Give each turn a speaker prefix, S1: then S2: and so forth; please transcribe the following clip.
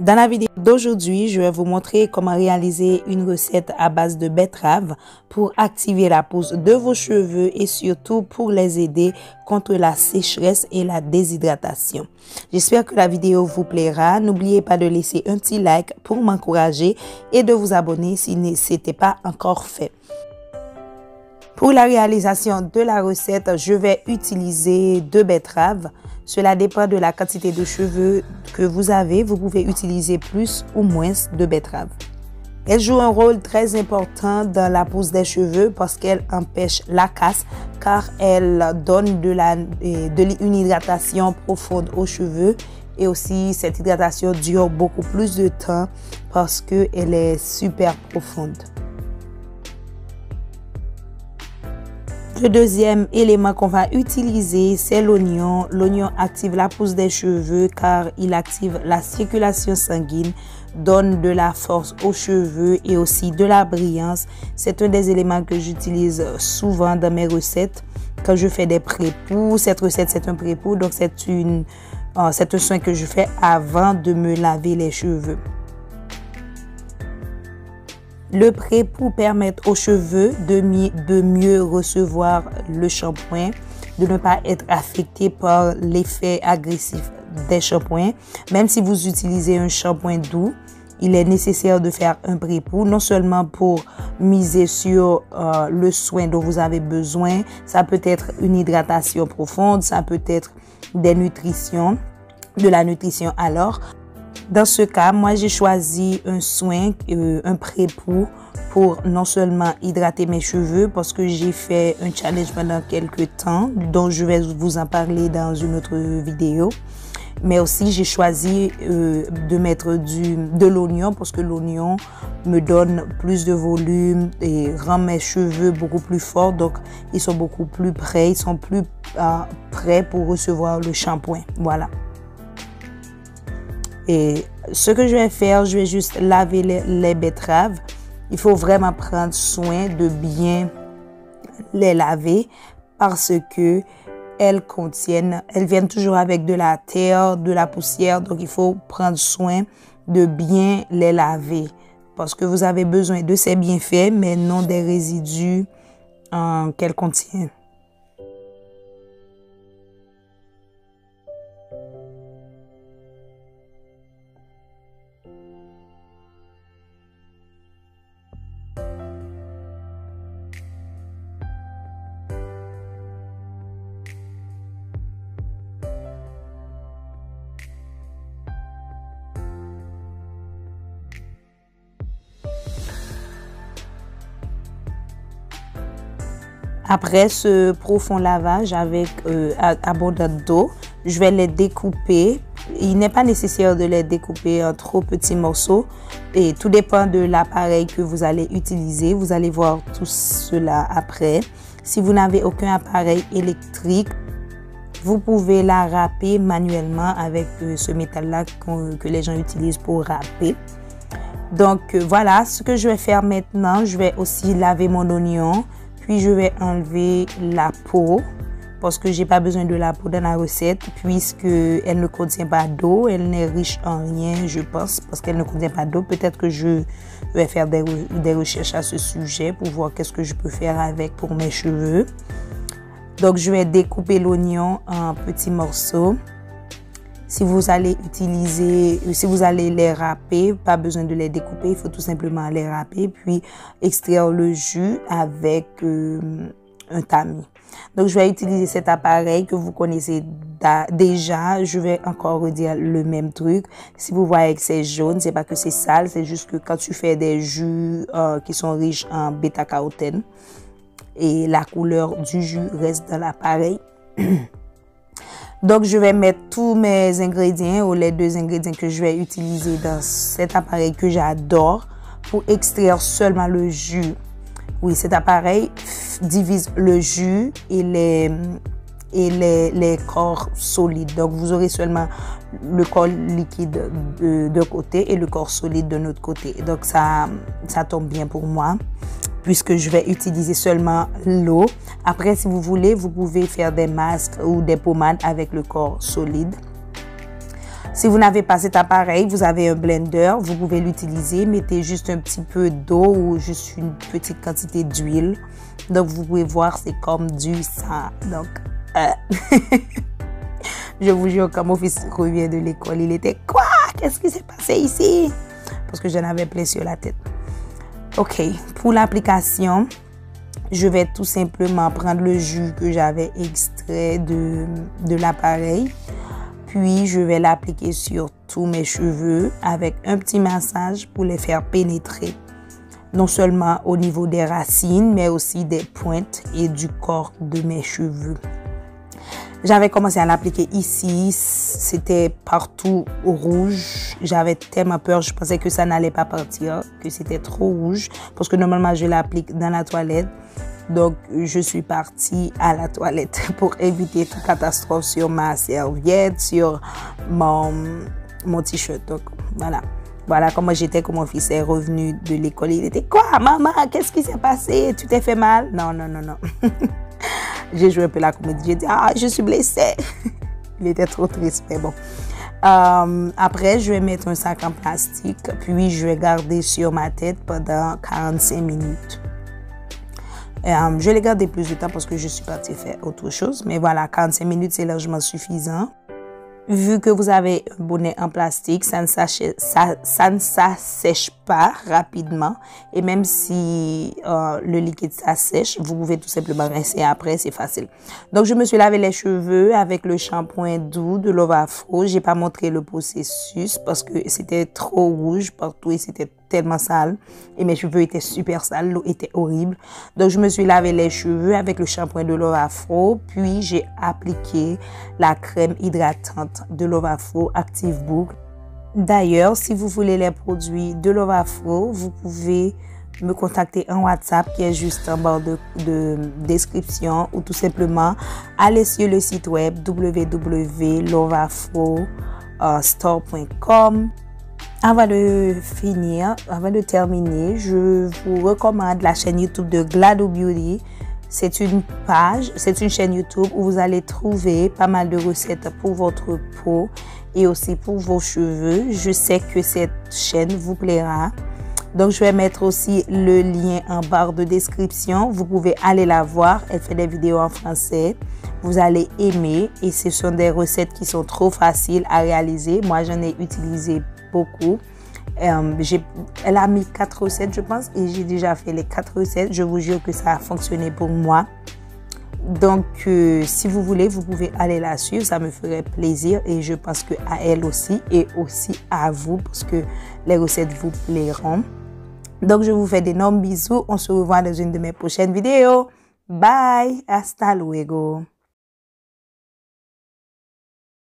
S1: Dans la vidéo d'aujourd'hui, je vais vous montrer comment réaliser une recette à base de betterave pour activer la pousse de vos cheveux et surtout pour les aider contre la sécheresse et la déshydratation. J'espère que la vidéo vous plaira. N'oubliez pas de laisser un petit like pour m'encourager et de vous abonner si ce n'était pas encore fait. Pour la réalisation de la recette, je vais utiliser 2 betteraves. Cela dépend de la quantité de cheveux que vous avez. Vous pouvez utiliser plus ou moins de betteraves. Elle joue un rôle très important dans la pousse des cheveux parce qu'elle empêche la casse car elle donne une hydratation profonde aux cheveux et aussi cette hydratation dure beaucoup plus de temps parce qu'elle est super profonde. Le deuxième élément qu'on va utiliser, c'est l'oignon. L'oignon active la pousse des cheveux car il active la circulation sanguine, donne de la force aux cheveux et aussi de la brillance. C'est un des éléments que j'utilise souvent dans mes recettes quand je fais des pré-poux. Cette recette, c'est un pré-poux, donc c'est un soin que je fais avant de me laver les cheveux. Le pré-poux permet aux cheveux de mieux recevoir le shampoing, de ne pas être affecté par l'effet agressif des shampoings. Même si vous utilisez un shampoing doux, il est nécessaire de faire un pré-poux, non seulement pour miser sur le soin dont vous avez besoin, ça peut être une hydratation profonde, ça peut être de la nutrition alors. Dans ce cas, moi j'ai choisi un soin, un pré-poux pour non seulement hydrater mes cheveux parce que j'ai fait un challenge pendant quelques temps dont je vais vous en parler dans une autre vidéo. Mais aussi j'ai choisi de mettre de l'oignon parce que l'oignon me donne plus de volume et rend mes cheveux beaucoup plus forts. Donc ils sont beaucoup plus prêts, ils sont plus prêts pour recevoir le shampoing. Voilà. Et ce que je vais faire, je vais juste laver les betteraves. Il faut vraiment prendre soin de bien les laver parce que elles viennent toujours avec de la terre, de la poussière. Donc, il faut prendre soin de bien les laver parce que vous avez besoin de ces bienfaits, mais non des résidus qu'elles contiennent. Après ce profond lavage avec abondance d'eau, je vais les découper. Il n'est pas nécessaire de les découper en trop petits morceaux et tout dépend de l'appareil que vous allez utiliser. Vous allez voir tout cela après. Si vous n'avez aucun appareil électrique, vous pouvez la râper manuellement avec ce métal-là que les gens utilisent pour râper. Donc voilà ce que je vais faire maintenant. Je vais aussi laver mon oignon. Puis je vais enlever la peau parce que j'ai pas besoin de la peau dans la recette puisque elle ne contient pas d'eau, elle n'est riche en rien, je pense, parce qu'elle ne contient pas d'eau. Peut-être que je vais faire des recherches à ce sujet pour voir qu'est-ce que je peux faire avec pour mes cheveux. Donc je vais découper l'oignon en petits morceaux. Si vous allez les râper, pas besoin de les découper, il faut tout simplement les râper puis extraire le jus avec un tamis. Donc je vais utiliser cet appareil que vous connaissez déjà. Je vais encore redire le même truc. Si vous voyez que c'est jaune, c'est pas que c'est sale, c'est juste que quand tu fais des jus qui sont riches en bêta-carotène et la couleur du jus reste dans l'appareil. Donc, je vais mettre tous mes ingrédients ou les 2 ingrédients que je vais utiliser dans cet appareil que j'adore pour extraire seulement le jus. Oui, cet appareil divise le jus et les corps solides. Donc, vous aurez seulement le corps liquide d'un côté et le corps solide de l'autre côté. Donc, ça tombe bien pour moi. puisque je vais utiliser seulement l'eau. Après, si vous voulez, vous pouvez faire des masques ou des pommades avec le corps solide. Si vous n'avez pas cet appareil, vous avez un blender, vous pouvez l'utiliser. Mettez juste un petit peu d'eau ou juste une petite quantité d'huile. Donc, vous pouvez voir, c'est comme du sang. Donc, je vous jure, quand mon fils revient de l'école, il était « Quoi? Qu'est-ce qui s'est passé ici? » Parce que j'en avais plein sur la tête. OK, pour l'application, je vais tout simplement prendre le jus que j'avais extrait de l'appareil. Puis, je vais l'appliquer sur tous mes cheveux avec un petit massage pour les faire pénétrer. Non seulement au niveau des racines, mais aussi des pointes et du corps de mes cheveux. J'avais commencé à l'appliquer ici, c'était partout rouge. J'avais tellement peur, je pensais que ça n'allait pas partir, que c'était trop rouge. Parce que normalement, je l'applique dans la toilette. Donc, je suis partie à la toilette pour éviter toute catastrophe sur ma serviette, sur mon t-shirt. Donc, voilà. Voilà comment j'étais quand mon fils est revenu de l'école. Il était « Quoi, maman? Qu'est-ce qui s'est passé? Tu t'es fait mal? » Non, non, non, non. J'ai joué un peu la comédie. J'ai dit « Ah, je suis blessée. » Il était trop triste, mais bon. Après, je vais mettre un sac en plastique. Puis, je vais garder sur ma tête pendant 45 minutes. Je l'ai gardé plus de temps parce que je suis partie faire autre chose. Mais voilà, 45 minutes, c'est largement suffisant. Vu que vous avez un bonnet en plastique, ça ne s'assèche pas rapidement. Et même si le liquide s'assèche, vous pouvez tout simplement rincer après, c'est facile. Donc, je me suis lavé les cheveux avec le shampoing doux de Love Afro. J'ai pas montré le processus parce que c'était trop rouge partout et c'était tellement sale. Et mes cheveux étaient super sales, l'eau était horrible. Donc, je me suis lavé les cheveux avec le shampoing de Love Afro. Puis, j'ai appliqué la crème hydratante de Love Afro Active Boucle. D'ailleurs, si vous voulez les produits de Love Afro, vous pouvez me contacter en WhatsApp qui est juste en barre de description ou tout simplement aller sur le site web www.loveafrostore.com. Avant de terminer, je vous recommande la chaîne YouTube de Glado Beauty. C'est une chaîne YouTube où vous allez trouver pas mal de recettes pour votre peau et aussi pour vos cheveux. Je sais que cette chaîne vous plaira. Donc, je vais mettre aussi le lien en barre de description. Vous pouvez aller la voir. Elle fait des vidéos en français. Vous allez aimer et ce sont des recettes qui sont trop faciles à réaliser. Moi, j'en ai utilisé beaucoup. Elle a mis 4 recettes, je pense, et j'ai déjà fait les 4 recettes. Je vous jure que ça a fonctionné pour moi. Donc, si vous voulez, vous pouvez aller la suivre. Ça me ferait plaisir et je pense que à elle aussi et aussi à vous parce que les recettes vous plairont. Donc, je vous fais d'énormes bisous. On se revoit dans une de mes prochaines vidéos. Bye! Hasta luego!